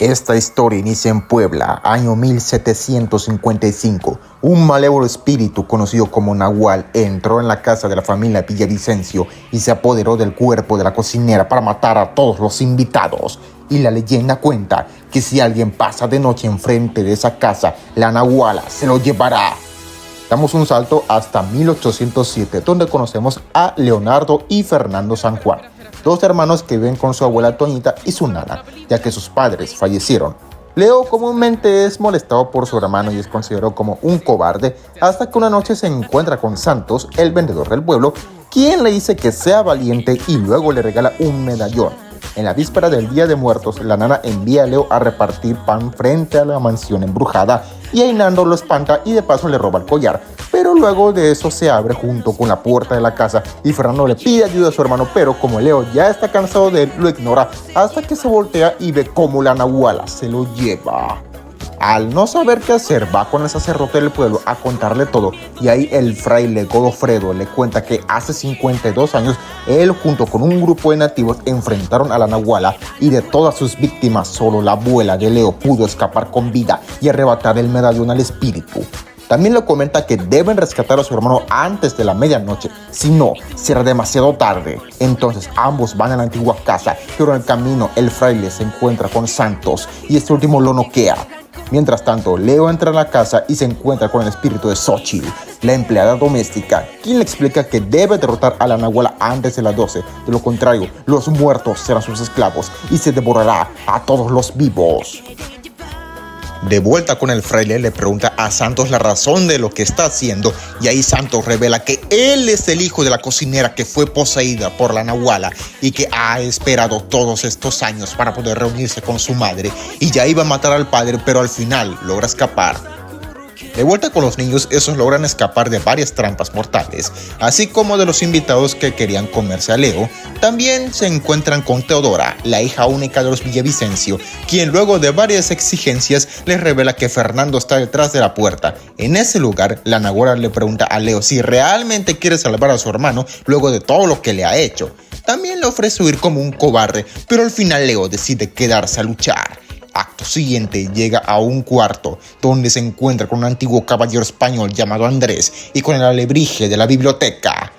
Esta historia inicia en Puebla, año 1755. Un malévolo espíritu conocido como Nahual entró en la casa de la familia Villavicencio y se apoderó del cuerpo de la cocinera para matar a todos los invitados. Y la leyenda cuenta que si alguien pasa de noche enfrente de esa casa, la Nahuala se lo llevará. Damos un salto hasta 1807, donde conocemos a Leonardo y Fernando San Juan, dos hermanos que viven con su abuela Toñita y su nana, ya que sus padres fallecieron. Leo comúnmente es molestado por su hermano y es considerado como un cobarde, hasta que una noche se encuentra con Santos, el vendedor del pueblo, quien le dice que sea valiente y luego le regala un medallón. En la víspera del Día de Muertos, la nana envía a Leo a repartir pan frente a la mansión embrujada y Ainando lo espanta y de paso le roba el collar. Pero luego de eso se abre junto con la puerta de la casa y Fernando le pide ayuda a su hermano, pero como Leo ya está cansado de él, lo ignora hasta que se voltea y ve cómo la Nahuala se lo lleva. Al no saber qué hacer, va con el sacerdote del pueblo a contarle todo y ahí el fraile Godofredo le cuenta que hace 52 años él junto con un grupo de nativos enfrentaron a la Nahuala y de todas sus víctimas solo la abuela de Leo pudo escapar con vida y arrebatar el medallón al espíritu. También le comenta que deben rescatar a su hermano antes de la medianoche, si no, será demasiado tarde. Entonces ambos van a la antigua casa, pero en el camino el fraile se encuentra con Santos y este último lo noquea. Mientras tanto, Leo entra a la casa y se encuentra con el espíritu de Xochitl, la empleada doméstica, quien le explica que debe derrotar a la Nahuala antes de las 12. De lo contrario, los muertos serán sus esclavos y se devorará a todos los vivos. De vuelta con el fraile, le pregunta a Santos la razón de lo que está haciendo y ahí Santos revela que él es el hijo de la cocinera que fue poseída por la Nahuala y que ha esperado todos estos años para poder reunirse con su madre y ya iba a matar al padre, pero al final logra escapar. De vuelta con los niños, esos logran escapar de varias trampas mortales, así como de los invitados que querían comerse a Leo. También se encuentran con Teodora, la hija única de los Villavicencio, quien luego de varias exigencias les revela que Fernando está detrás de la puerta. En ese lugar, la Nahuala le pregunta a Leo si realmente quiere salvar a su hermano luego de todo lo que le ha hecho. También le ofrece huir como un cobarde, pero al final Leo decide quedarse a luchar. Acto siguiente llega a un cuarto donde se encuentra con un antiguo caballero español llamado Andrés y con el alebrije de la biblioteca.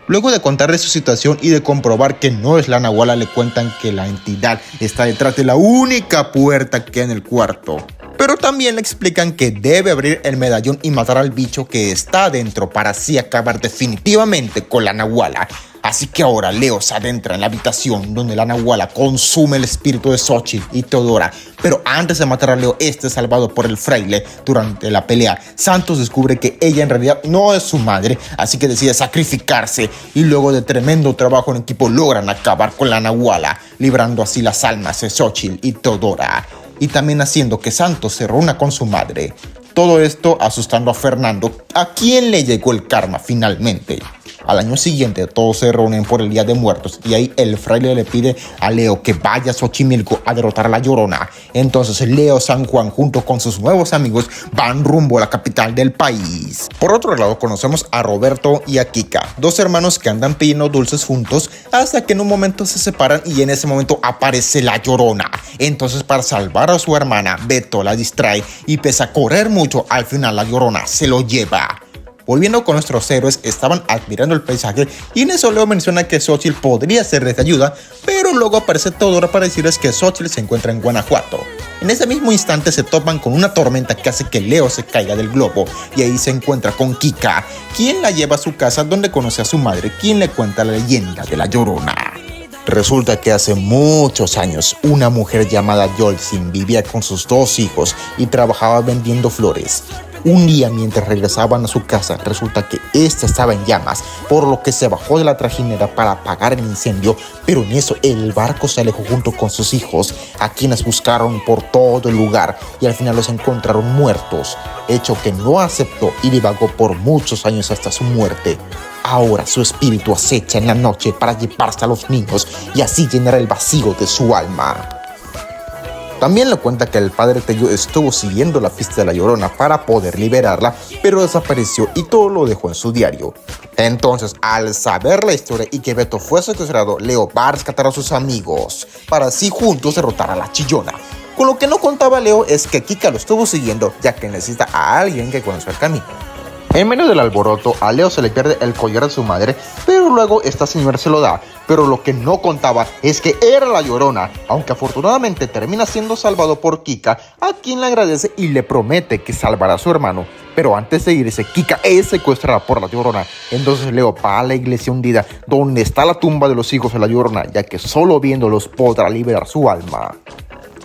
Luego de contarle su situación y de comprobar que no es la Nahuala, le cuentan que la entidad está detrás de la única puerta que hay en el cuarto. Pero también le explican que debe abrir el medallón y matar al bicho que está adentro para así acabar definitivamente con la Nahuala. Así que ahora Leo se adentra en la habitación donde la Nahuala consume el espíritu de Xochitl y Teodora. Pero antes de matar a Leo, este es salvado por el fraile. Durante la pelea, Santos descubre que ella en realidad no es su madre, así que decide sacrificarse. Y luego de tremendo trabajo en equipo logran acabar con la Nahuala, librando así las almas de Xochitl y Teodora. Y también haciendo que Santos se reúna con su madre. Todo esto asustando a Fernando, a quien le llegó el karma finalmente. Al año siguiente todos se reúnen por el Día de Muertos y ahí el fraile le pide a Leo que vaya a Xochimilco a derrotar a la Llorona. Entonces Leo San Juan junto con sus nuevos amigos van rumbo a la capital del país. Por otro lado conocemos a Roberto y a Kika, dos hermanos que andan pidiendo dulces juntos hasta que en un momento se separan y en ese momento aparece la Llorona. Entonces para salvar a su hermana, Beto la distrae y pese a correr mucho, al final la Llorona se lo lleva. Volviendo con nuestros héroes, estaban admirando el paisaje y en eso Leo menciona que Xochitl podría serles de ayuda, pero luego aparece Teodora para decirles que Xochitl se encuentra en Guanajuato. En ese mismo instante se topan con una tormenta que hace que Leo se caiga del globo y ahí se encuentra con Kika, quien la lleva a su casa donde conoce a su madre, quien le cuenta la leyenda de la Llorona. Resulta que hace muchos años una mujer llamada Yolzin vivía con sus dos hijos y trabajaba vendiendo flores. Un día mientras regresaban a su casa resulta que esta estaba en llamas, por lo que se bajó de la trajinera para apagar el incendio, pero en eso el barco se alejó junto con sus hijos, a quienes buscaron por todo el lugar y al final los encontraron muertos, hecho que no aceptó y divagó por muchos años hasta su muerte. Ahora su espíritu acecha en la noche para llevarse a los niños y así llenar el vacío de su alma. También le cuenta que el padre Tello estuvo siguiendo la pista de la Llorona para poder liberarla, pero desapareció y todo lo dejó en su diario. Entonces, al saber la historia y que Beto fue secuestrado, Leo va a rescatar a sus amigos para así juntos derrotar a la Chillona. Con lo que no contaba Leo es que Kika lo estuvo siguiendo, ya que necesita a alguien que conozca el camino. En medio del alboroto, a Leo se le pierde el collar de su madre, pero luego esta señora se lo da. Pero lo que no contaba es que era la Llorona, aunque afortunadamente termina siendo salvado por Kika, a quien le agradece y le promete que salvará a su hermano. Pero antes de irse, Kika es secuestrada por la Llorona. Entonces Leo va a la iglesia hundida, donde está la tumba de los hijos de la Llorona, ya que solo viéndolos podrá liberar su alma.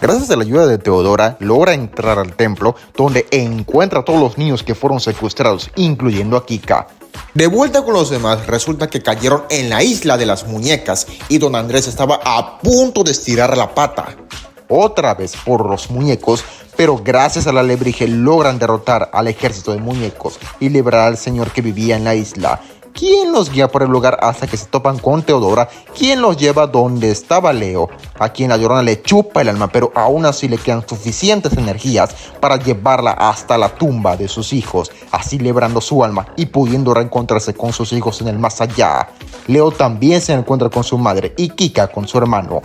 Gracias a la ayuda de Teodora, logra entrar al templo, donde encuentra a todos los niños que fueron secuestrados, incluyendo a Kika. De vuelta con los demás, resulta que cayeron en la isla de las muñecas y don Andrés estaba a punto de estirar la pata. Otra vez por los muñecos, pero gracias a la alebrije logran derrotar al ejército de muñecos y liberar al señor que vivía en la isla, quien los guía por el lugar hasta que se topan con Teodora, quien los lleva donde estaba Leo, a quien la Llorona le chupa el alma, pero aún así le quedan suficientes energías para llevarla hasta la tumba de sus hijos, así librando su alma y pudiendo reencontrarse con sus hijos en el más allá. Leo también se encuentra con su madre y Kika con su hermano.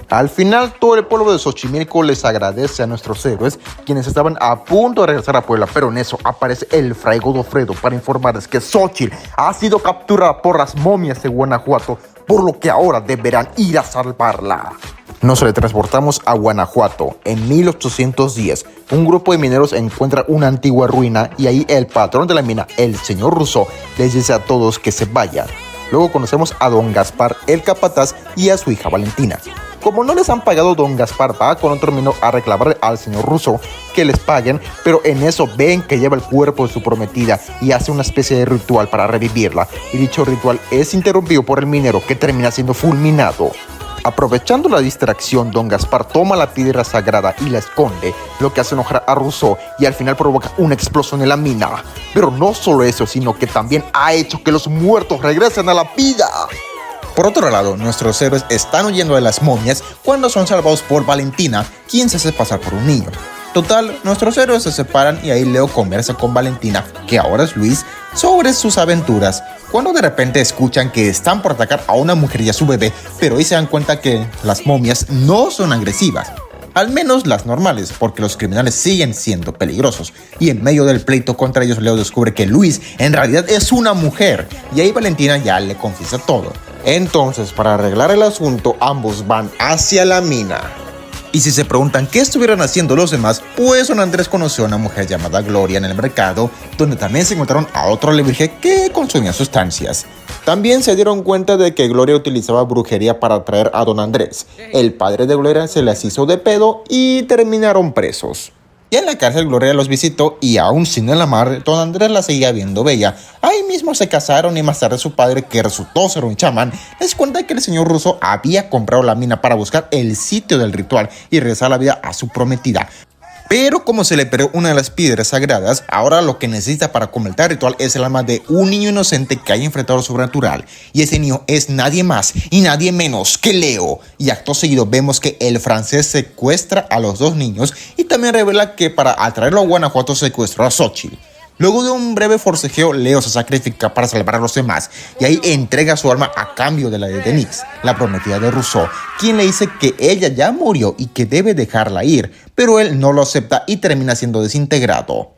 Al final, todo el pueblo de Xochimilco les agradece a nuestros héroes, quienes estaban a punto de regresar a Puebla, pero en eso aparece el Fray Godofredo para informarles que Xochitl ha sido capturada por las momias de Guanajuato, por lo que ahora deberán ir a salvarla. Nos teletransportamos a Guanajuato. En 1810, un grupo de mineros encuentra una antigua ruina y ahí el patrón de la mina, el señor Rousseau, les dice a todos que se vayan. Luego conocemos a don Gaspar, el capataz, y a su hija Valentina. Como no les han pagado, don Gaspar va con otro minero a reclamarle al señor Rousseau que les paguen, pero en eso ven que lleva el cuerpo de su prometida y hace una especie de ritual para revivirla, y dicho ritual es interrumpido por el minero, que termina siendo fulminado. Aprovechando la distracción, don Gaspar toma la piedra sagrada y la esconde, lo que hace enojar a Rousseau y al final provoca una explosión en la mina. Pero no solo eso, sino que también ha hecho que los muertos regresen a la vida. Por otro lado, nuestros héroes están huyendo de las momias cuando son salvados por Valentina, quien se hace pasar por un niño. Total, nuestros héroes se separan y ahí Leo conversa con Valentina, que ahora es Luis, sobre sus aventuras, cuando de repente escuchan que están por atacar a una mujer y a su bebé, pero ahí se dan cuenta que las momias no son agresivas. Al menos las normales, porque los criminales siguen siendo peligrosos. Y en medio del pleito contra ellos, Leo descubre que Luis en realidad es una mujer. Y ahí Valentina ya le confiesa todo. Entonces, para arreglar el asunto, ambos van hacia la mina. Y si se preguntan qué estuvieron haciendo los demás, pues don Andrés conoció a una mujer llamada Gloria en el mercado, donde también se encontraron a otro alebrije que consumía sustancias. También se dieron cuenta de que Gloria utilizaba brujería para atraer a don Andrés. El padre de Gloria se les hizo de pedo y terminaron presos. Y en la cárcel Gloria los visitó y aún sin el amar, don Andrés la seguía viendo bella. Ahí mismo se casaron y más tarde su padre, que resultó ser un chamán, les cuenta que el señor Rousseau había comprado la mina para buscar el sitio del ritual y regresar la vida a su prometida. Pero como se le perdió una de las piedras sagradas, ahora lo que necesita para completar el ritual es el alma de un niño inocente que haya enfrentado lo sobrenatural. Y ese niño es nadie más y nadie menos que Leo. Y acto seguido vemos que el francés secuestra a los dos niños y también revela que para atraerlo a Guanajuato secuestró a Xochitl. Luego de un breve forcejeo, Leo se sacrifica para salvar a los demás y ahí entrega su alma a cambio de la de Denise, la prometida de Rousseau, quien le dice que ella ya murió y que debe dejarla ir, pero él no lo acepta y termina siendo desintegrado.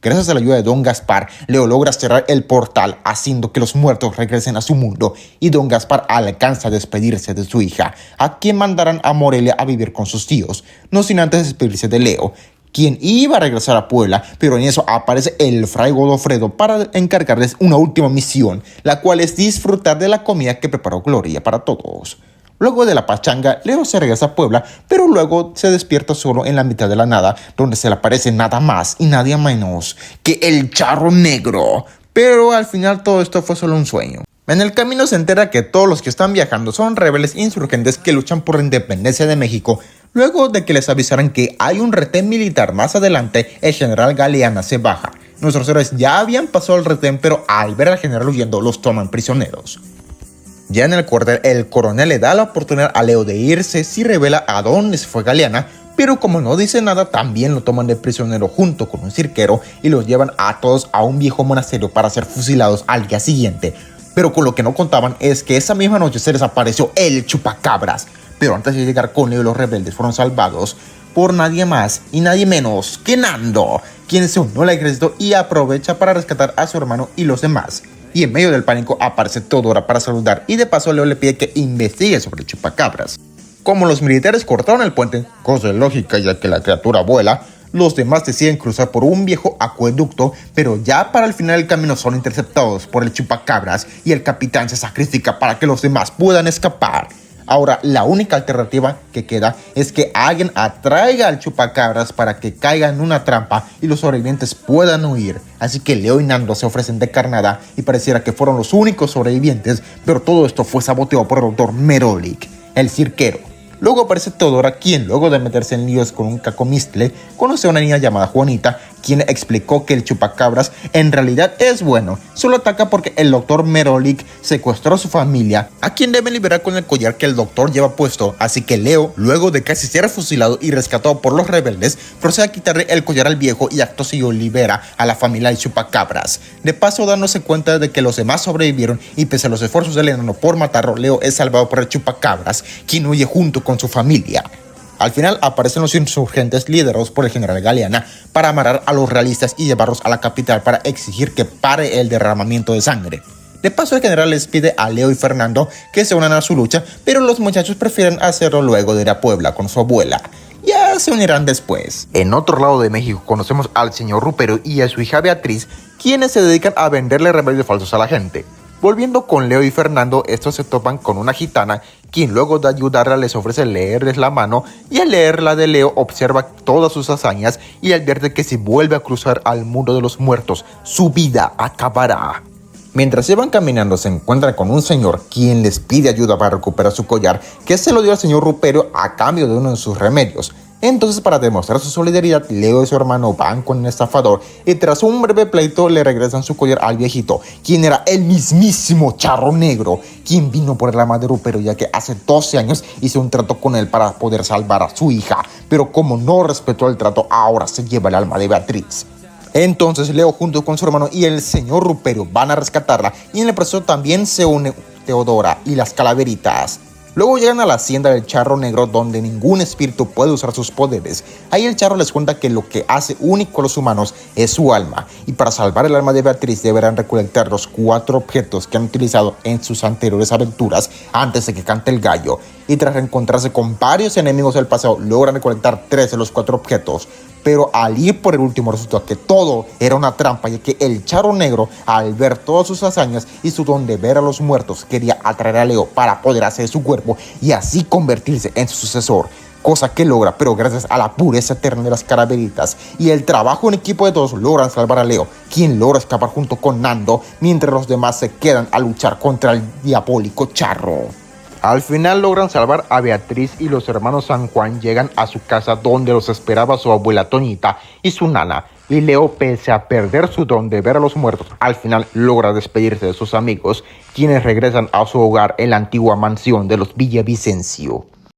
Gracias a la ayuda de don Gaspar, Leo logra cerrar el portal, haciendo que los muertos regresen a su mundo, y don Gaspar alcanza a despedirse de su hija, a quien mandarán a Morelia a vivir con sus tíos, no sin antes despedirse de Leo, quien iba a regresar a Puebla, pero en eso aparece el Fray Godofredo para encargarles una última misión, la cual es disfrutar de la comida que preparó Gloria para todos. Luego de la pachanga, Leo se regresa a Puebla, pero luego se despierta solo en la mitad de la nada, donde se le aparece nada más y nadie menos que el Charro Negro. Pero al final todo esto fue solo un sueño. En el camino se entera que todos los que están viajando son rebeldes insurgentes que luchan por la independencia de México. Luego de que les avisaran que hay un retén militar más adelante, el general Galeana se baja. Nuestros héroes ya habían pasado el retén, pero al ver al general huyendo, los toman prisioneros. Ya en el cuartel, el coronel le da la oportunidad a Leo de irse si revela a dónde se fue Galeana, pero como no dice nada, también lo toman de prisionero junto con un cirquero y los llevan a todos a un viejo monasterio para ser fusilados al día siguiente. Pero con lo que no contaban es que esa misma noche se les apareció el chupacabras. Pero antes de llegar con Leo, los rebeldes fueron salvados por nadie más y nadie menos que Nando, quien se unió al ejército y aprovecha para rescatar a su hermano y los demás. Y en medio del pánico aparece Todora para saludar y de paso Leo le pide que investigue sobre el chupacabras. Como los militares cortaron el puente, cosa de lógica ya que la criatura vuela, los demás deciden cruzar por un viejo acueducto, pero ya para el final del camino son interceptados por el chupacabras y el capitán se sacrifica para que los demás puedan escapar. Ahora, la única alternativa que queda es que alguien atraiga al chupacabras para que caiga en una trampa y los sobrevivientes puedan huir. Así que Leo y Nando se ofrecen de carnada y pareciera que fueron los únicos sobrevivientes, pero todo esto fue saboteado por el Dr. Merolik, el cirquero. Luego aparece Todora, quien luego de meterse en líos con un cacomistle, conoce a una niña llamada Juanita, quien explicó que el chupacabras en realidad es bueno, solo ataca porque el Dr. Merolik secuestró a su familia, a quien deben liberar con el collar que el doctor lleva puesto, así que Leo, luego de casi ser fusilado y rescatado por los rebeldes, procede a quitarle el collar al viejo y acto seguido libera a la familia del chupacabras, de paso dándose cuenta de que los demás sobrevivieron y pese a los esfuerzos del enano por matarlo, Leo es salvado por el chupacabras, quien huye junto con su familia. Al final aparecen los insurgentes liderados por el general Galeana para amarrar a los realistas y llevarlos a la capital para exigir que pare el derramamiento de sangre. De paso el general les pide a Leo y Fernando que se unan a su lucha, pero los muchachos prefieren hacerlo luego de ir a Puebla con su abuela. Ya se unirán después. En otro lado de México conocemos al señor Rupero y a su hija Beatriz, quienes se dedican a venderle remedios falsos a la gente. Volviendo con Leo y Fernando, estos se topan con una gitana, quien luego de ayudarla les ofrece leerles la mano y al leer la de Leo observa todas sus hazañas y advierte que si vuelve a cruzar al mundo de los muertos, su vida acabará. Mientras iban caminando se encuentran con un señor quien les pide ayuda para recuperar su collar que se lo dio al señor Rupero a cambio de uno de sus remedios. Entonces, para demostrar su solidaridad, Leo y su hermano van con el estafador y tras un breve pleito le regresan su collar al viejito, quien era el mismísimo Charro Negro, quien vino por el alma de Rupero ya que hace 12 años hizo un trato con él para poder salvar a su hija, pero como no respetó el trato, ahora se lleva el alma de Beatriz. Entonces Leo junto con su hermano y el señor Rupero van a rescatarla y en el proceso también se une Teodora y las calaveritas. Luego llegan a la hacienda del Charro Negro donde ningún espíritu puede usar sus poderes. Ahí el Charro les cuenta que lo que hace único a los humanos es su alma y para salvar el alma de Beatriz deberán recolectar los 4 objetos que han utilizado en sus anteriores aventuras antes de que cante el gallo. Y tras reencontrarse con varios enemigos del pasado logran recolectar 3 de los 4 objetos. Pero al ir por el último resultó que todo era una trampa, ya que el Charro Negro, al ver todas sus hazañas y su don de ver a los muertos, quería atraer a Leo para apoderarse de su cuerpo y así convertirse en su sucesor. Cosa que logra, pero gracias a la pureza eterna de las calaveritas y el trabajo en equipo de todos logran salvar a Leo, quien logra escapar junto con Nando, mientras los demás se quedan a luchar contra el diabólico Charro. Al final logran salvar a Beatriz y los hermanos San Juan llegan a su casa donde los esperaba su abuela Toñita y su nana. Y Leo, pese a perder su don de ver a los muertos, al final logra despedirse de sus amigos, quienes regresan a su hogar en la antigua mansión de los Villavicencio.